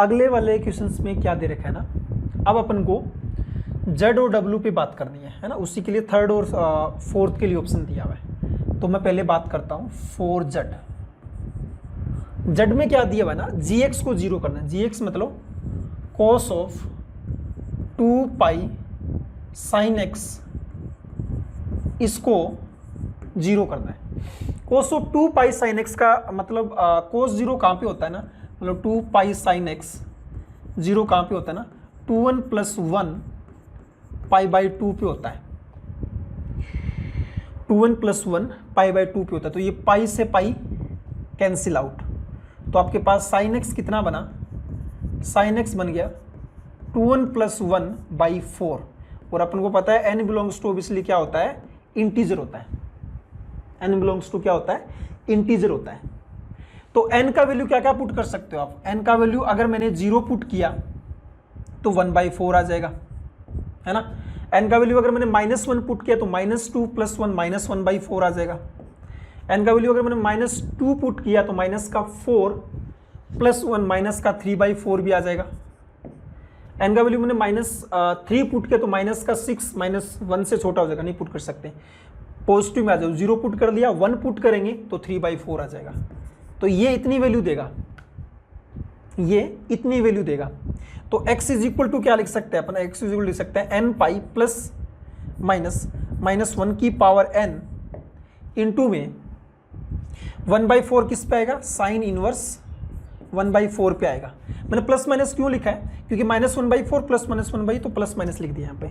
अगले वाले क्वेश्चंस में क्या दे रखा है ना, अब अपन को जेड और डब्ल्यू पे बात करनी है ना, उसी के लिए थर्ड और फोर्थ के लिए ऑप्शन दिया हुआ है। तो मैं पहले बात करता हूँ फॉर जेड। जेड में क्या दिया हुआ है ना, जी एक्स को जीरो करना है। जी एक्स मतलब cos of 2 pi sine x, इसको जीरो करना है। Cos of 2 pi sine x का मतलब कोस जीरो कहाँ पे होता है ना, मतलब 2 पाई साइन एक्स जीरो कहाँ पे होता है ना, 2n + 1 पाई बाई 2 पे होता है। 2n + 1 पाई बाई 2 पे होता है। तो ये पाई से पाई कैंसिल आउट, तो आपके पास साइन एक्स कितना बना, साइन एक्स बन गया 2n + 1 बाई 4। और अपन को पता है n बिलोंग्स टू ऑब्वियसली क्या होता है, इंटीजर होता है। n बिलोंग्स टू क्या होता है, इंटीजर होता है। तो n का वैल्यू क्या क्या पुट कर सकते हो आप, n का वैल्यू अगर मैंने 0 पुट किया तो 1/4 आ जाएगा, है ना। n का वैल्यू अगर मैंने -1 पुट किया तो -2 + 1 -1/4 आ जाएगा। n का वैल्यू अगर मैंने -2 पुट किया तो -4 + 1 -3/4 भी आ जाएगा। n का वैल्यू मैंने -3 पुट किया तो -6 -1 से छोटा हो जाएगा, नहीं पुट कर सकते, पॉजिटिव में आ जाओ। 0 पुट कर लिया, 1 पुट करेंगे तो 3/4 आ जाएगा। तो ये इतनी वैल्यू देगा, ये इतनी वैल्यू देगा। तो x = क्या लिख सकते हैं अपन, x = लिख सकते हैं n पाई प्लस माइनस -1 की पावर n इंटू में 1/4 किस पे आएगा, साइन इनवर्स 1/4 पे आएगा। मैंने प्लस माइनस क्यों लिखा है, क्योंकि -1/4 प्लस -1/, तो प्लस माइनस लिख दिया यहाँ पे।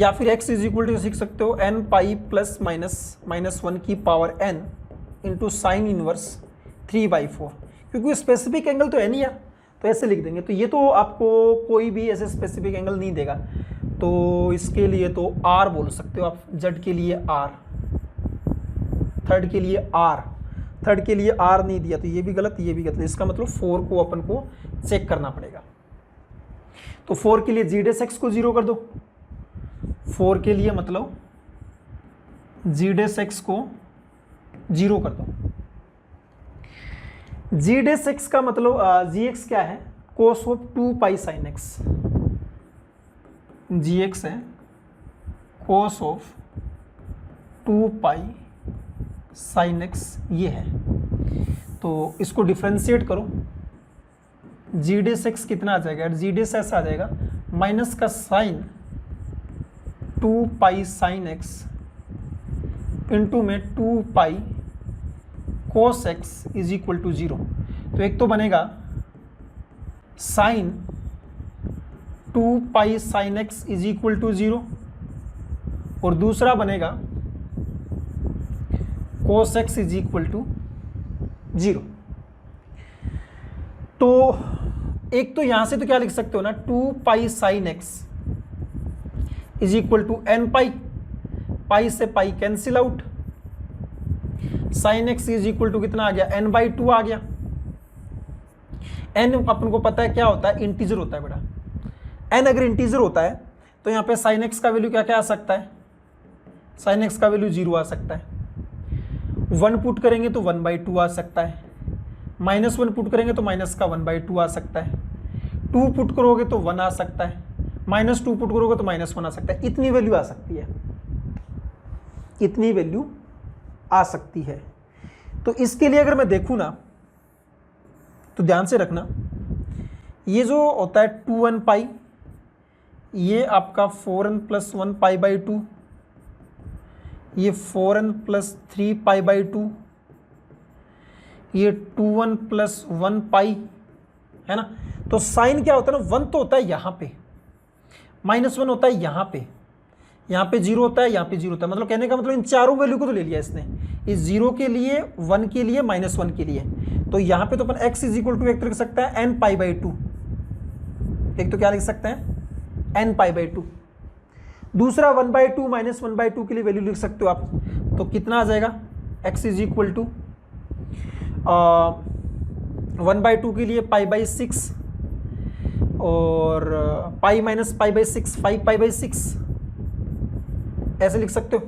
या फिर x = सीख सकते हो n पाई प्लस माइनस -1 की power n into sine inverse 3/4, क्योंकि स्पेसिफिक एंगल तो n ही है, तो ऐसे लिख देंगे। तो ये तो आपको कोई भी ऐसे स्पेसिफिक एंगल नहीं देगा, तो इसके लिए तो r बोल सकते हो आप, जेड के लिए r, थर्ड के लिए r, थर्ड के लिए r नहीं दिया तो ये भी गलत, ये भी गलत। इसका मतलब 4 को अपन को चेक करना पड़ेगा। तो 4 के लिए g' को 0 कर दो, 4 के लिए मतलब g' को 0 कर दो। g' का मतलब gx क्या है, cos of 2 pi sine x, gx है cos of 2 pi sine x, ये है। तो इसको डिफ्रेंशिएट करो, g' कितना आ जाएगा, g' ऐसा आ जाएगा माइनस का sine 2 pi sine x into में 2 पाई cos x = 0। तो एक तो बनेगा साइन 2 पाई साइन एक्स = 0 और दूसरा बनेगा cos x = 0। तो एक तो यहां से तो क्या लिख सकते हो ना, 2 पाई साइन एक्स = n पाई, पाई से pi cancel out, sine x = कितना आ गया, n/2 आ गया। n अपन को पता है क्या होता है, इंटीजर होता है बेटा। n अगर इंटीजर होता है तो यहाँ पे साइन एक्स का वैल्यू क्या क्या आ सकता है, साइन एक्स का वैल्यू 0 आ सकता है। 1 पुट करेंगे तो 1/2 आ सकता है, -1 पुट करेंगे तो -1/2 आ सकता है, 2 पुट करोगे तो 1 आ सकता है, -2 पुट करोगे तो -1 आ सकता है। इतनी वैल्यू आ सकती है, इतनी वैल्यू आ सकती है। तो इसके लिए अगर मैं देखूं ना, तो ध्यान से रखना, ये जो होता है 2n पाई, ये आपका 4n + 1 पाई/2, ये 4n + 3 पाई/2, ये 2n + 1 पाई, है ना। तो साइन क्या होता है ना, 1 तो होता है यहाँ पे, -1 होता है यहाँ पे 0 होता है, यहाँ पे 0 होता है। मतलब कहने का मतलब इन चारों वैल्यू को तो ले लिया इसने, इस 0 के लिए, 1 के लिए, -1 के लिए। तो यहाँ पे तो अपन x = एक तो लिख सकता है n पाई/2, एक तो क्या लिख सकते हैं n पाई/2, दूसरा 1/2 -1/2 के लिए वैल्यू लिख सकते हो आप। तो कितना आ जाएगा, x = 1/2 के लिए π/6 और पाई - π/6 5π/6 ऐसे लिख सकते हो।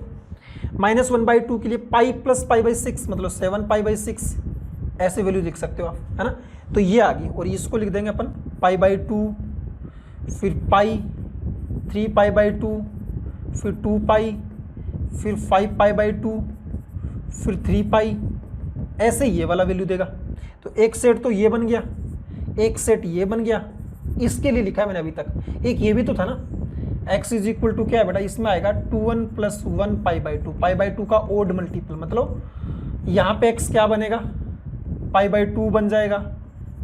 -1/2 के लिए पाई + π/6 मतलब 7π/6 ऐसे वैल्यू लिख सकते हो आप, है ना। तो ये आ गई, और इसको लिख देंगे अपन पाई बाई 2, फिर पाई, 3 पाई बाई 2, फिर 2 पाई, फिर 5 पाई बाई 2, फिर 3 पाई, ऐसे ये वाला वैल्यू देगा। तो एक सेट तो ये बन गया, एक सेट ये बन गया, इसके लिए लिखा है मैंने अभी तक। एक ये भी तो था ना, x इज इक्वल टू क्या है बेटा, इसमें आएगा 2n plus 1 pi by 2, pi by 2 का ओड मल्टीपल, मतलब यहाँ पे x क्या बनेगा, पाई बाई 2 बन जाएगा,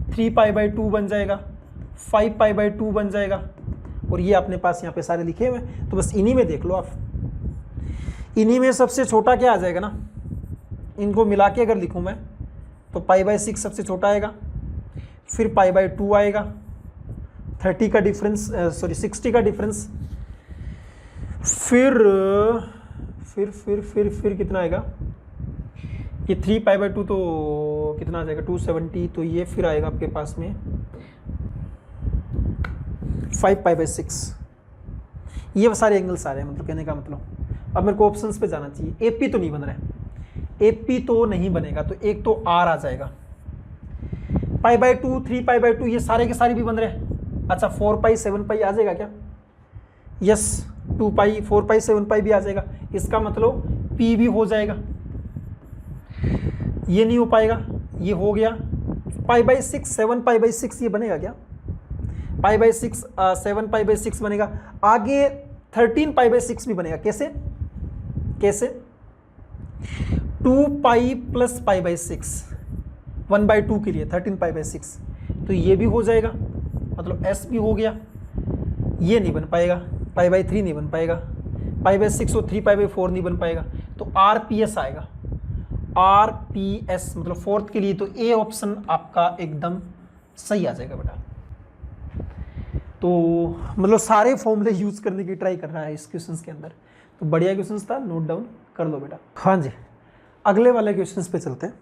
3 पाई बाई 2 बन जाएगा, 5 पाई बाई 2 बन जाएगा, और ये अपने पास यहाँ पे सारे लिखे हुए हैं। तो बस इन्हीं में देख लो आप, इन्हीं में सबसे छोटा क्या आ जाएगा ना, इनको मिला के अगर लिखूँ मैं तो पाई बाई 6 सबसे छोटा आएगा, फिर पाई बाई 2 आएगा, 30 का डिफरेंस, सॉरी 60 का डिफरेंस, फिर कितना आएगा, ये 3 पाई बाई 2 तो कितना आ जाएगा 270, तो ये फिर आएगा आपके पास में 5 पाई बाई 6। ये सारे एंगल्स आ रहे हैं, मतलब कहने का मतलब। अब मेरे को ऑप्शंस पे जाना चाहिए। एपी तो नहीं बन रहा है, एपी तो नहीं बनेगा, तो एक तो आर आ जाएगा। पाई बाई 2, 3 पाई बाई 2 ये सारे के सारे भी बन रहे हैं। अच्छा 4 पाई 7 पाई आ जाएगा क्या, यस 2 पाई 4 पाई 7 पाई भी आ जाएगा, इसका मतलब पी भी हो जाएगा। ये नहीं हो पाएगा, ये हो गया। पाई बाई 6, 7 पाई बाई 6 ये बनेगा क्या, पाई बाई 6, 7 पाई बाई 6 बनेगा। आगे 13 पाई बाई 6 भी बनेगा, कैसे कैसे 2 pi plus pi by 6, 1 by 2 के लिए 13 पाई बाई 6, तो ये भी हो जाएगा, मतलब एस भी हो गया। ये नहीं बन पाएगा, पाई बाई 3 नहीं बन पाएगा, पाई बाई 6 और 3 पाई बाई 4 नहीं बन पाएगा, तो आर पी एस आएगा। आर पी एस मतलब फोर्थ के लिए, तो ए ऑप्शन आपका एकदम सही आ जाएगा बेटा। तो मतलब सारे फॉर्मूले यूज करने की ट्राई कर रहा है इस क्वेश्चंस के अंदर, तो बढ़िया क्वेश्चंस था, नोट डाउन कर लो बेटा। हाँ जी, अगले वाले क्वेश्चंस पे चलते हैं।